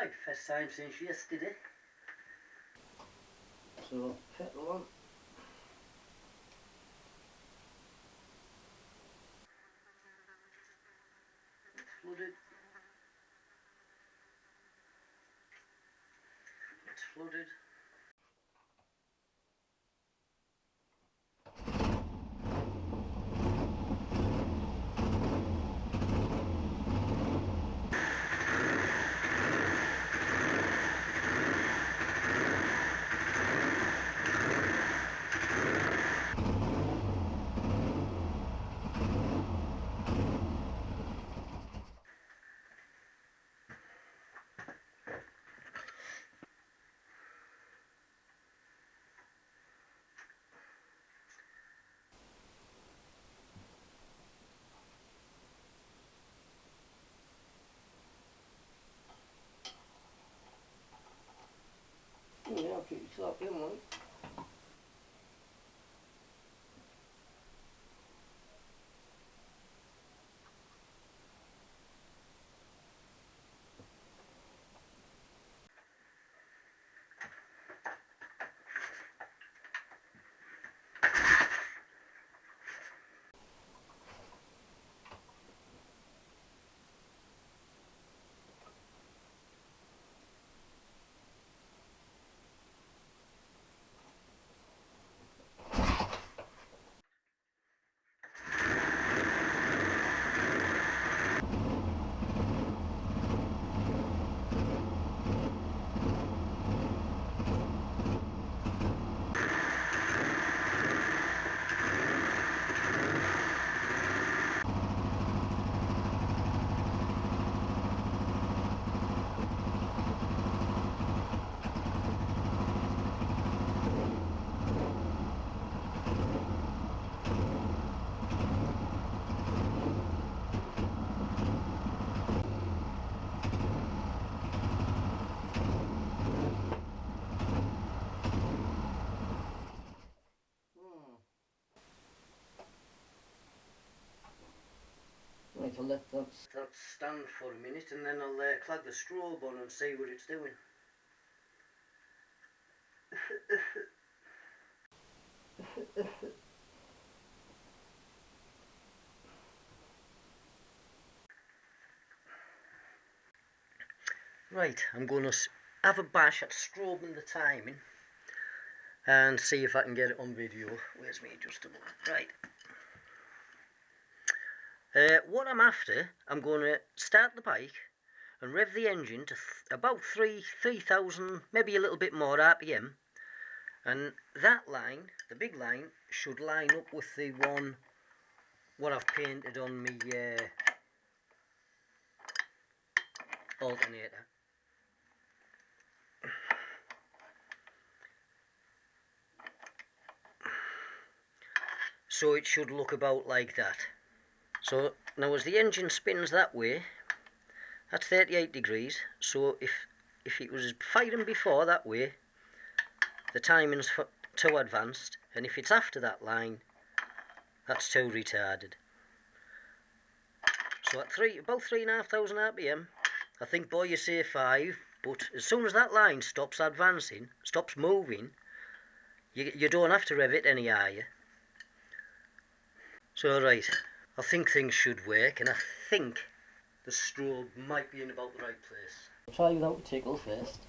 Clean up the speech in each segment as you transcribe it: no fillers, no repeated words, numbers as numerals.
Right, first time since yesterday. So, petrol on. It's flooded. It's flooded. Yeah, pretty sloppy, man. Right, I'll let that stand for a minute and then I'll clag the strobe on and see what it's doing. Right, I'm going to have a bash at strobing the timing and see if I can get it on video. Where's my adjustable? Right. What I'm after, I'm going to start the bike and rev the engine to about 3,000, maybe a little bit more RPM. And that line, the big line, should line up with the one what I've painted on my alternator. So it should look about like that. So now as the engine spins that way, that's 38 degrees. So if it was firing before that way, the timing's too advanced, and if it's after that line, that's too retarded. So at about 3,500 RPM, I think boy you say 5, but as soon as that line stops advancing, stops moving, you don't have to rev it any higher. So right, I think things should work, and I think the strobe might be in about the right place. I'll try without a tickle first.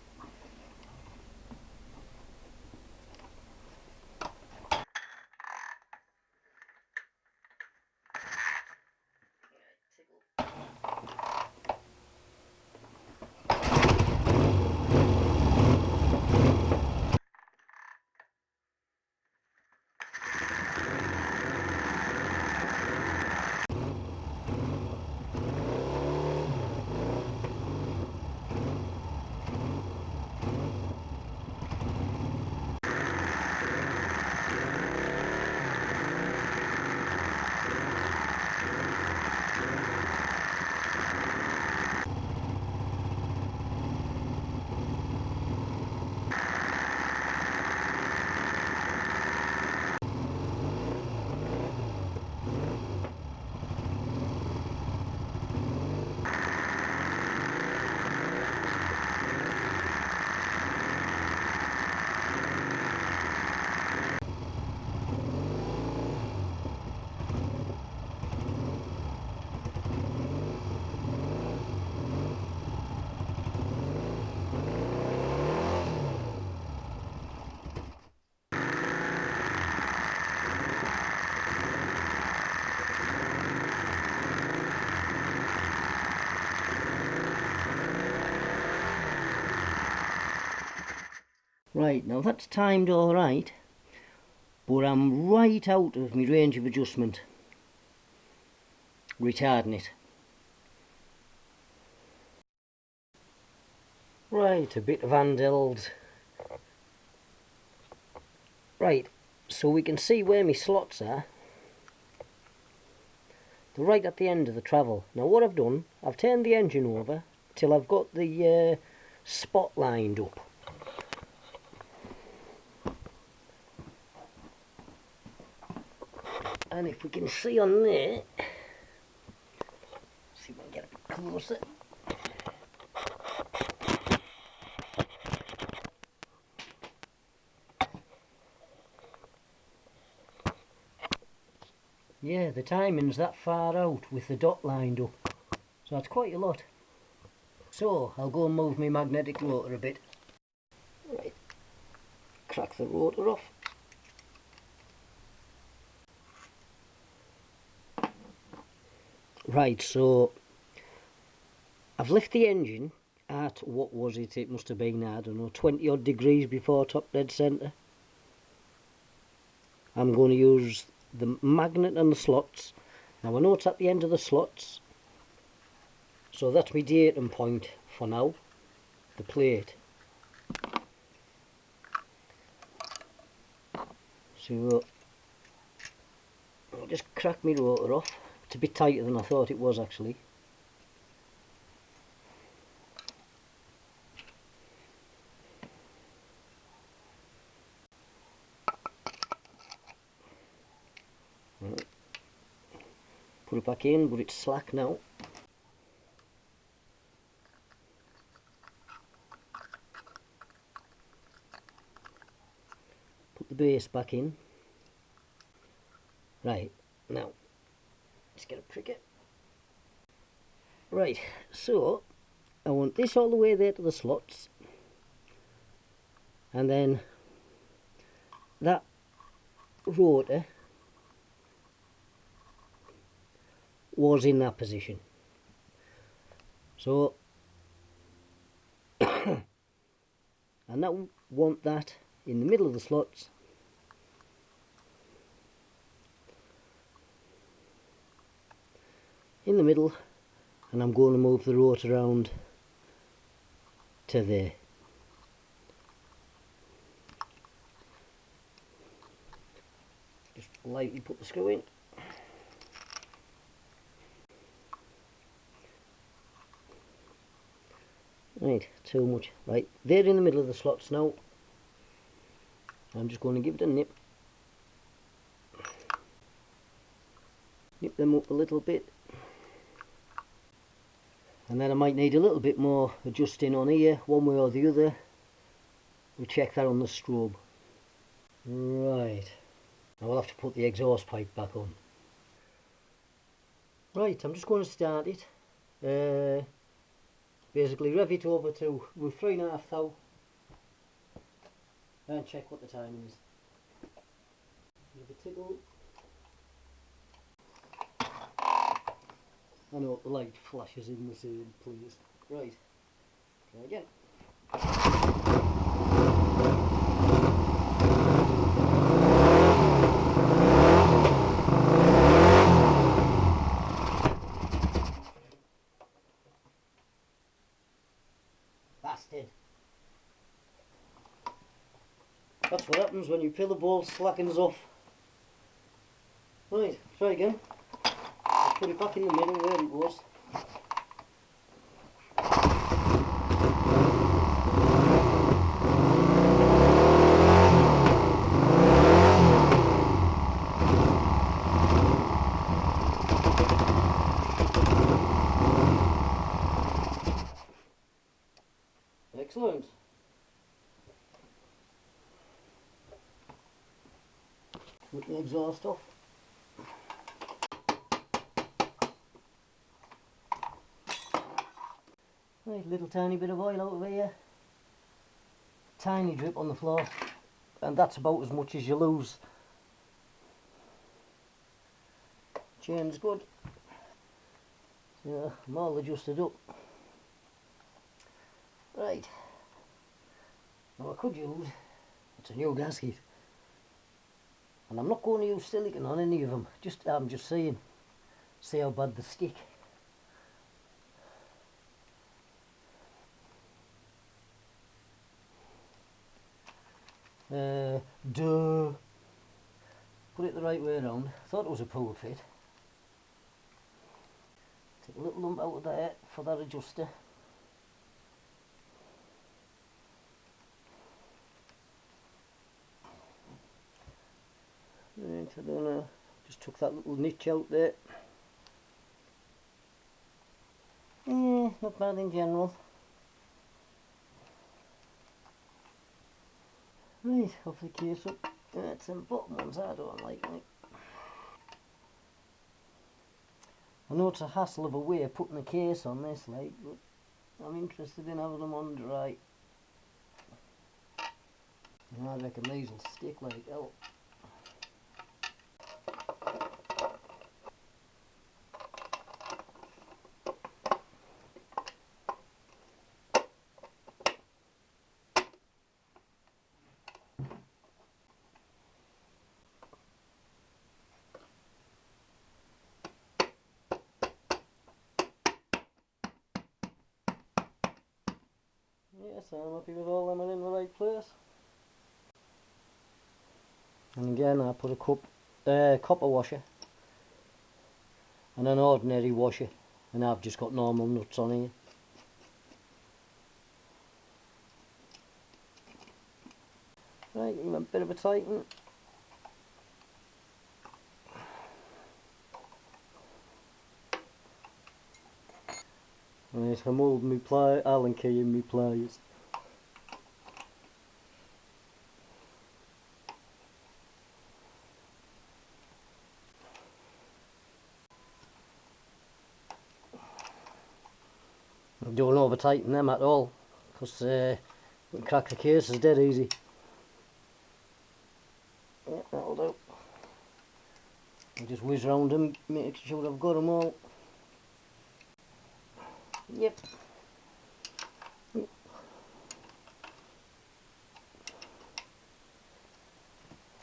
Right, now that's timed alright, but I'm right out of my range of adjustment, retarding it. Right, a bit of handheld. Right, so we can see where my slots are. They're right at the end of the travel. Now what I've done, I've turned the engine over till I've got the spot lined up. And if we can see on there, see if we can get a bit closer. Yeah, the timing's that far out with the dot lined up, so that's quite a lot. So I'll go and move my magnetic rotor a bit. Right, crack the rotor off. Right, so I've left the engine at, what was it, it must have been, I don't know, 20 odd degrees before top dead centre. I'm going to use the magnet and the slots. Now I know it's at the end of the slots, so that's my datum point for now, the plate. So I'll just crack my rotor off. It's a bit tighter than I thought it was actually. Right. Put it back in, but it's slack now. Put the base back in. Right, now let's get a pricker. Right, so I want this all the way there to the slots, and then that rotor was in that position. So and now want that in the middle of the slots, in the middle, and I'm going to move the rotor around to there. Just lightly put the screw in. Right, too much. Right, they're in the middle of the slots now. I'm just going to give it a nip. Nip them up a little bit. And then I might need a little bit more adjusting on here, one way or the other. We'll check that on the strobe. Right, now I'll have to put the exhaust pipe back on. Right, I'm just going to start it. Basically rev it over to 3.5 thou and check what the timing is. Give a tickle. I know the light flashes in the scene, please. Right, try again. Bastard. That's what happens when your pillar ball slackens off. Right, try again. I'll put it back in the middle where it was. Excellent. Put the exhaust off. Right, little tiny bit of oil out of here. Tiny drip on the floor. And that's about as much as you lose. Chain's good. Yeah, I'm all adjusted up. Right. Now I could use It's a new gasket. And I'm not going to use silicone on any of them. I'm just saying, see how bad they stick. Duh. Put it the right way around. Thought it was a power fit. Take a little lump out of there for that adjuster. Right, I don't know. Just took that little niche out there. Yeah, not bad in general. Right, off the case up. It's them bottom ones I don't like. I know it's a hassle of a way of putting the case on this, like, but I'm interested in having them on dry. And I reckon these will stick like hell. Yes, I'm happy with all them are in the right place. And again I put a copper washer and an ordinary washer, and I've just got normal nuts on here. Right, give them a bit of a tighten. Right, I'm holding my Allen key in my pliers. Don't over tighten them at all, because we can crack the cases dead easy. Yeah, that'll do. I'll just whiz round them, make sure I've got them all. Yep.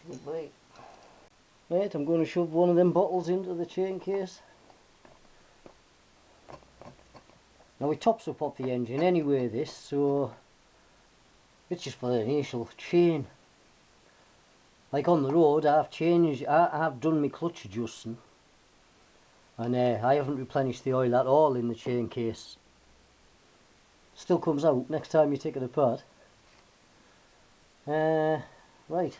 Lovely. Right, I'm going to shove one of them bottles into the chain case. Now it tops up off the engine anyway, this, so it's just for the initial chain. Like on the road, I've done my clutch adjusting, and I haven't replenished the oil at all in the chain case. Still comes out next time you take it apart. Right,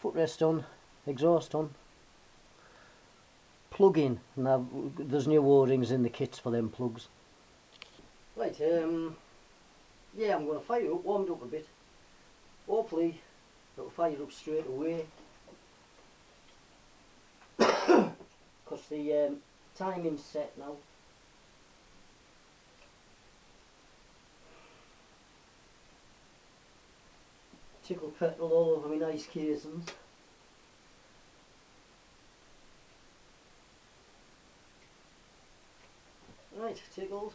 footrest on, exhaust on, plug in. Now there's new O-rings in the kits for them plugs. Right, yeah, I'm going to fire it up, warmed up a bit. Hopefully it'll fire up straight away, because the timing's set now. Tickle petrol all over my nice casings. Right, tickled.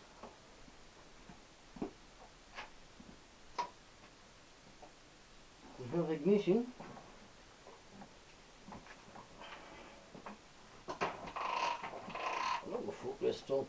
We have ignition. Another footrest on.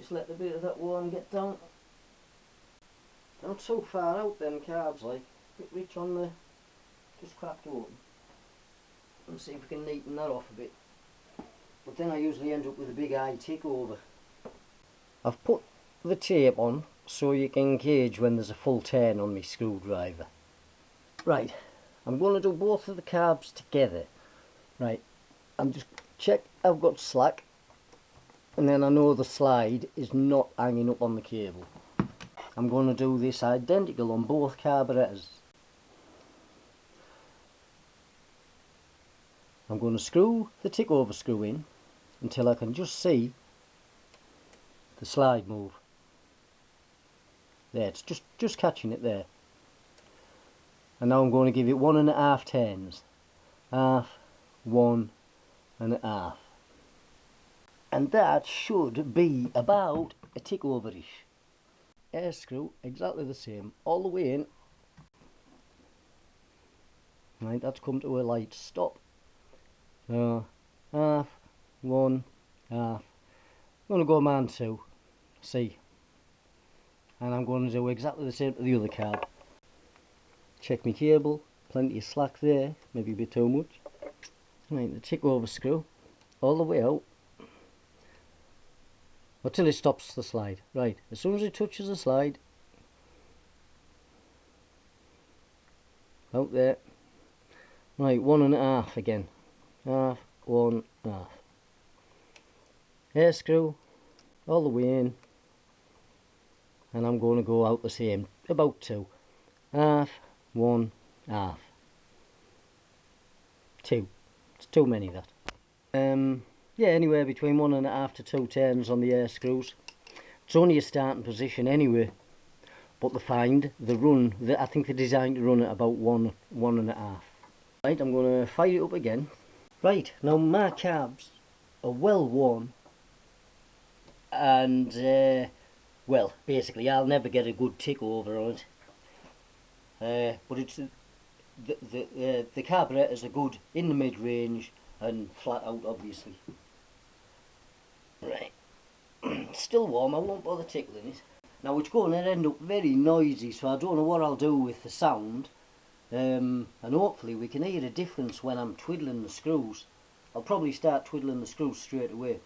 Just let the bit of that worm get down. Not so far out them carbs, like a bit rich on the just cracked open. And see if we can neaten that off a bit. But then I usually end up with a big eye tick over. I've put the tape on so you can gauge when there's a full turn on my screwdriver. Right, I'm going to do both of the carbs together. Right, I'm just check I've got slack, and then I know the slide is not hanging up on the cable. I'm going to do this identical on both carburetors. I'm going to screw the tick over screw in until I can just see the slide move. There, it's just catching it there. And now I'm going to give it 1.5 turns. Half, 1.5. And that should be about a tick overish. Air screw, exactly the same, all the way in. Right, that's come to a light stop. Half, 1, half. I'm going to go man 2, see. And I'm going to do exactly the same to the other carb. Check my cable, plenty of slack there, maybe a bit too much. Right, the tick over screw, all the way out. Until it stops the slide. Right, as soon as it touches the slide, out there. Right, 1.5 again. Half, 1, half. Air screw, all the way in. And I'm going to go out the same, about 2. Half, 1, half. 2. It's too many that. Yeah, anywhere between 1.5 to 2 turns on the air screws. It's only a starting position anyway, but the run, I think they're designed to run at about 1.5. Right, I'm going to fire it up again. Right, now my carbs are well worn, and well, basically I'll never get a good tick over on it. But it's the carburetors are good in the mid-range and flat out, obviously. Right, still warm, I won't bother tickling it. Now it's going to end up very noisy, so I don't know what I'll do with the sound. And hopefully we can hear a difference when I'm twiddling the screws. I'll probably start twiddling the screws straight away.